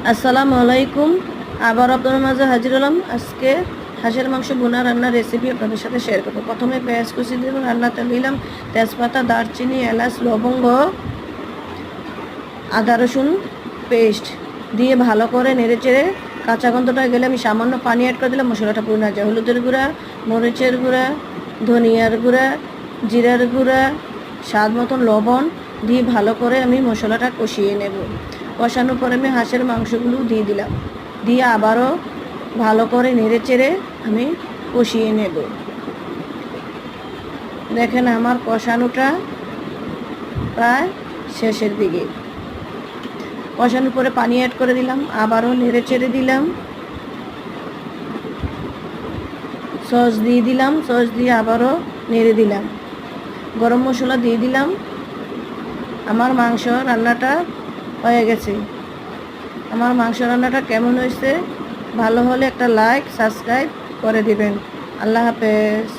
আসসালামু আলাইকুম। আবার আপনাদের মাঝে হাজির হলাম। আজকে হাঁসের মাংস ভুনা রান্নার রেসিপি আপনাদের সাথে শেয়ার করবো। প্রথমে পেঁয়াজ কুচি দিলাম, রান্নাতে দিলাম তেজপাতা, দারচিনি, এলাচ, লবঙ্গ, আদা রসুন পেস্ট দিয়ে ভালো করে নেড়ে চেড়ে কাঁচা গন্ধটা গেলে আমি সামান্য পানি অ্যাড করে দিলাম। মশলাটা পুরো না যায়, হলুদের গুঁড়া, মরিচের গুঁড়া, ধনিয়ার গুঁড়া, জিরার গুঁড়া, স্বাদ মতন লবণ দিয়ে ভালো করে আমি মশলাটা কষিয়ে নেব। কষানোর পরে আমি হাঁসের মাংসগুলো দিয়ে দিলাম, দিয়ে আবারও ভালো করে নেড়ে চেড়ে আমি কষিয়ে নেব। দেখেন আমার কষানোটা প্রায় শেষের দিকে। কষানোর পরে পানি অ্যাড করে দিলাম, আবারও নেড়ে চেড়ে দিলাম, সস দিয়ে দিলাম, সস দিয়ে আবারও নেড়ে দিলাম, গরম মশলা দিয়ে দিলাম। আমার মাংস রান্নাটা হয়ে গেছে। আমার মাংস রান্নাটা কেমন হয়েছে, ভালো হলে একটা লাইক সাবস্ক্রাইব করে দিবেন। আল্লাহ হাফেজ।